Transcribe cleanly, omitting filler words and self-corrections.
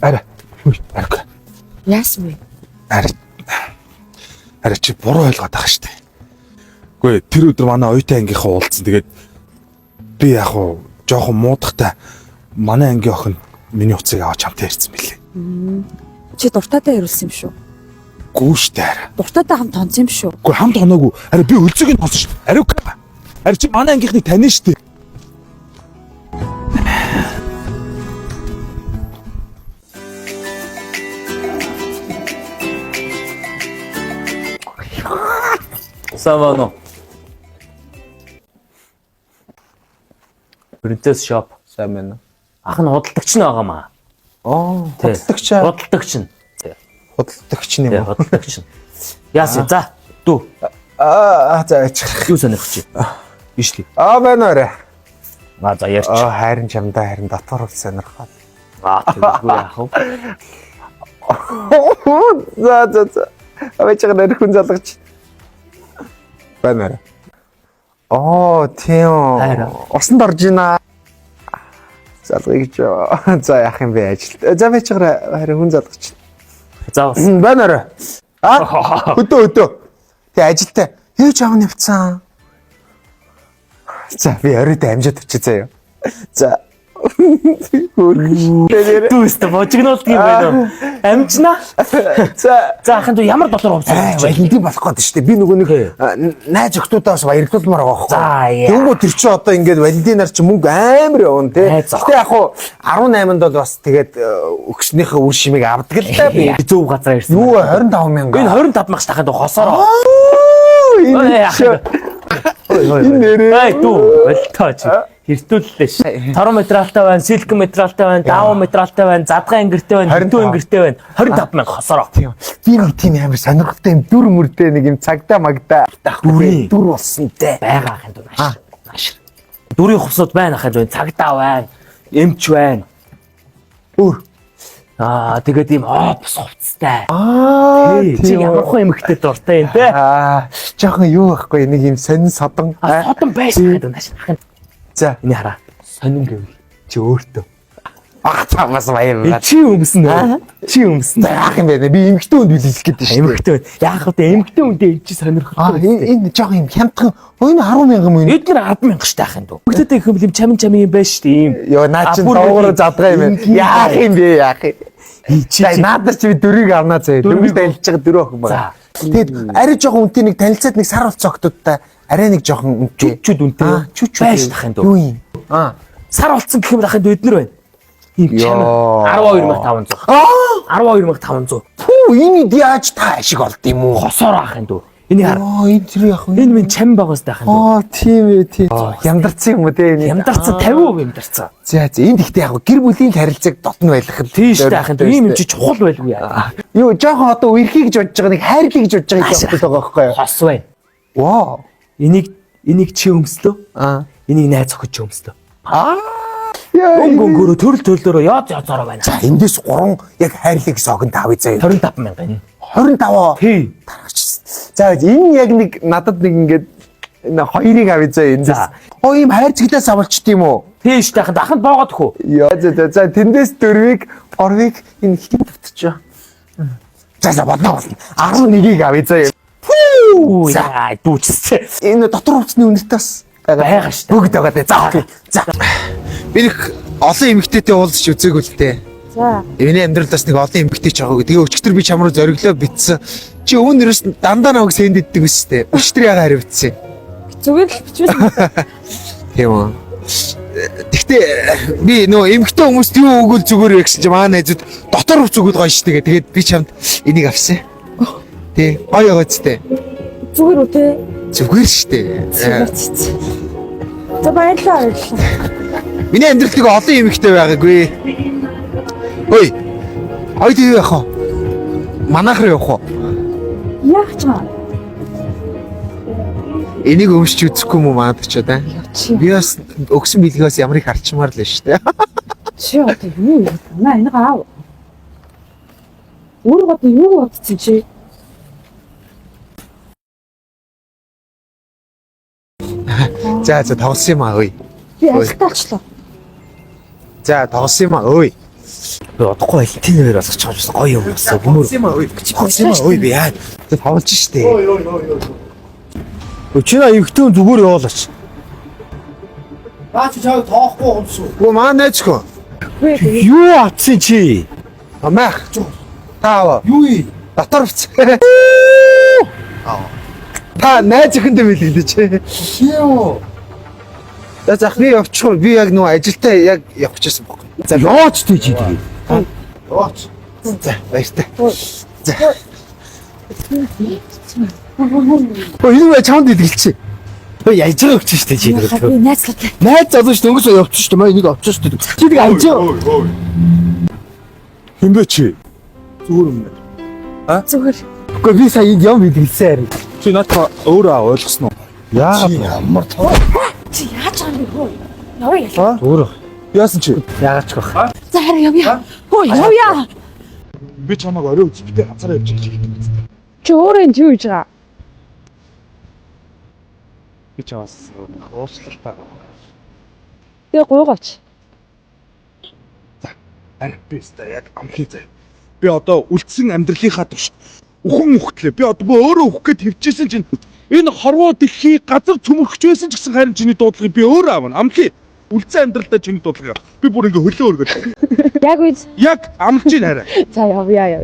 Арай. Арай. Яасан вэ? Арай чи буруу ойлгоод байгаа шүү дээ. Үгүй тэр өдөр манай оюутан ангийнхаа уулзсан. Тэгээд би яг хуу жоохон муудахтай манай ангийн охин миний уцыг аваад чамтай ирсэн билээ. Чи дуртайтай ирүүлсэн юм шүү. Гүү штэ арай. Дуртайтай хамт тонсон юм шүү. Үгүй хамт оноогүй. Арай би өлзөг нь тонсон шүү дээ. Арай. Арай чи манай ангийнхныг таних шүү дээ. Самано. Princess shop сайн байна. Ах нь худалдагч нь байгаа маа. Худалдагч. Худалдагч нь. Худалдагч юм уу? Худалдагч нь. Яасан за дүү. За Юу сонирх чи? Биш ли. байна арай. За ярьч. Хайрын чамдаа харин дотор ус сонирхоод. Тэггүй яах вэ? За. Аваач нэр хүн залгаж. Байна. Тийм. Усанд орж ийна. Залгая гэж. За яах юм бэ ажил. За вечер харин хүн залгаж. За байна. Хөдөө. Тэг ажилтай. Яаж аав нэвцсэн? За би оройд амжаад очиж заяа. За. дүүстэ божигнуулт юм байна уу? Амжина. За Ахын дүү ямар доллар хувьцаа? Валентин болох гээд шүү дээ. Би нөгөө нэг найз охтуудаас баярлуулмаар байгаа За, байхгүй. Тэгвэл тэр чинь одоо ингээд Валентинаар чи мөнгө амар явна тий. Гэтэ яг хуу 18-нд бол бас тэгээд өгснийхээ үр шимийг авдаг л та би. Зөв газар ирсэн. Юу 25,000. Энэ 25 мянга тахад хосороо. Энэ нэрээ. Дүү болтооч. Хэртүүллээ ш. Торон материалтай байна, силикон материалтай байна, даван материалтай байна, задган ангиртай байна, хөрдөө ангиртай байна. 25 мянга хосороо. Би нэг тийм амар сонирхолтой юм дүр мөрдөө нэг юм цагдаа магдаа дүр болсон те. Байгаа ахын дүү нааш. Дүрийн хувцсууд байна ахын дүү цагдаа байна, эмч байна. Тэгээд ийм бус хувцастай. Чи ямар хөө эмэгтэй дуртай юм те. Жохон юу байхгүй нэг юм сонин содон. Содон байсан гэдэг нааш. За энэ хараа. Сонин гэвэл чи өөртөө. Цаамаас баяр. Чи өмснө. Чи өмснө. Яах юм бэ? Би эмэгтэй хүнд билэлэх гэдэг шүү. Эмэгтэй. Яах вэ? Эмэгтэй хүндээ чи сонирхолтой. Энэ жоох юм хямдхан. Энэ 10,000 юм. Эдгээр 10,000 штэ ахын дүү. Эмэгтэй их юм чамин юм байна шүү дээ. Йоо наа чин доогоор задгаа юм. Яах юм бэ? Яах юм? Чи надад чи дөрийг авнаа заяа. Дөрвөж танилж байгаа дөрөв охин байна. Тэгэд арай жоохон үнтэй нэг танилцаад нэг сар болцсон октодтай арай нэг жоохон үнтэй. Чүчүүд үнтэй. Байж тахын дүү. Юу юм? Сар болцсон гэх юм ахын дүү эднэр байна. Ийм чамин 12,500. 12,500. Пүү энэ яаж та ашиг олд юм уу? Хосоор ахын дүү. Энийг хараа. Энэ тэр яах вэ? Энэ минь чам байгаас тахын дүү. Тийм ээ тийм. Ямдарсан юм уу те энэ? Ямдарсан 50% ямдарсан. За энэ ихтэй яг гэр бүлийн харилцааг дотн байлгах. Тийм шүү дээ ахын дүү. Ийм юм чи чухал байлгүй яа. Юу жоохон одоо үерхий гэж бодож байгаа нэг хайрлаа гэж бодож байгаа юм байгаа байхгүй юу? Хос байна. Вау. Энийг чи өмслөө. Энийг найз охид чи өмслөө. Өнгөрөө төрөлөөрөө яозороо байна. За эндээс 3 яг хайрлаа гэсэн огн тавь заяа. 25 мянга энэ. 25. Тий. За энэ яг нэг надад нэг ингээд энэ хоёрыг авъя заяа эндээс. Ийм хайр цэглээс авалчт юм уу? Тий шүү дээ. Даханд боогод хөө. Яа за тэндээс 4-ыг, 3-ыг энэ хит тавьчих. За бодно. 11-ыг авъя заяа. За дүүчтэй. Энэ дотор хувцсны үнэтэй бас байгаа шүү дээ. Бүгд байгаа дээ. За окей. За. Би нэг олон эмэгтэйтэй уулзч үзээгүй л дээ. За. Эвний амьдралаас нэг олон эмэгтэй ч байгаагүй. Тэгээ өчтөр би чам руу зориглоо битсэн. Чи өвнөрөөс дандаа намайг сэнд иддэг үстэй. Өчтөр яга харивдсан. Зүгээр л бичсэн. Тийм үү. Гэхдээ би нөө эмэгтэй хүмүүст юу өгөөл зүгээр вэ гэсэн чи маа найзууд дотор хувц өгöl гоё шүү дээ. Тэгээд би чамд энийг авсан. Тий, гоё гоё зү. Зүгээр үү те? Зүгээр шүү дээ. За баярлалаа. Миний амьдралд нэг олон эмэгтэй байгаагүй. Ой. Хойд юу яах вэ? Манайхаар явах уу? Яах ч юм. Энийг өмсч үзэхгүй юм уу манад ч удаа? Би бас өгсөн билгээс ямар их харчмаар л шүү дээ. Чи одоо юу юм? Энийг аав. Өөрөө одоо юу бодсон чи? За тоглосон юм аа ой. Би ажилтаачлаа. За тоглосон юм аа ой. Би одохгүй альтын нэр бас очих гоё юм болсон. Бөмөр. Ой би яа. Тэ тавуулж штэ. Өчигдөр эмхтэн зүгээр явуулаач. Наач чаг тоохгүй юмсуу. Гү маа найзгүй. Юу атсан чи? Амах. Таава. Юу юм? Дотор бич. Та найз ихэндээ мэлгэлээ чи. Юу? За зах би явчих. Би яг нөө ажилдаа яг явах гэсэн бохоо. За яваач тий чи тэгээ. Яваач. За баяртай. За. Энэ вэ чамд идэлчи. Ой яаж байгаа өгч штэ чи Би тэгээ. найзлаатай. Найз залуу шүү дөнгөж явчих шүү дээ. Энийг авчих шүү дээ. Чи нэг авч. Хэмбэ чи? Зүгээр юм байна. Зүгээр. Гэхдээ би сая энд юм идэлсэн харин. Чи надад өөрөө ойлгосноо? Яагаад ямар тоо. Чи яаж байгаа юм бэ? Явъя. Зүгээр. Яасан чи? Яагач бах. За харин явъя. Хөө явъя. Би чамайг орой үзбитээ ганцаараа явж байгаа. Чи өөрөө энэ юу хийж байгаа? Би чамаас уучлалаа. Тэгээ гуйгаач. Арай би өстой яг амхий заяа. Би одоо үлдсэн амьдралынхаа турш үхэн үхтлээ. Би одоо өөрөө үхэх гээд хөвчээсэн чинь энэ хорвоо дэлхий газар цөмөрч байсан ч гэсэн харин чиний дуудлагыг би өөрөө аавна. Амхий үлдсэн амьдралдаа чиний дуудлагыг. Би бүр ингээ хөлөө өргөд. Яг үз. Яг амлж ийн хараа. За явъя.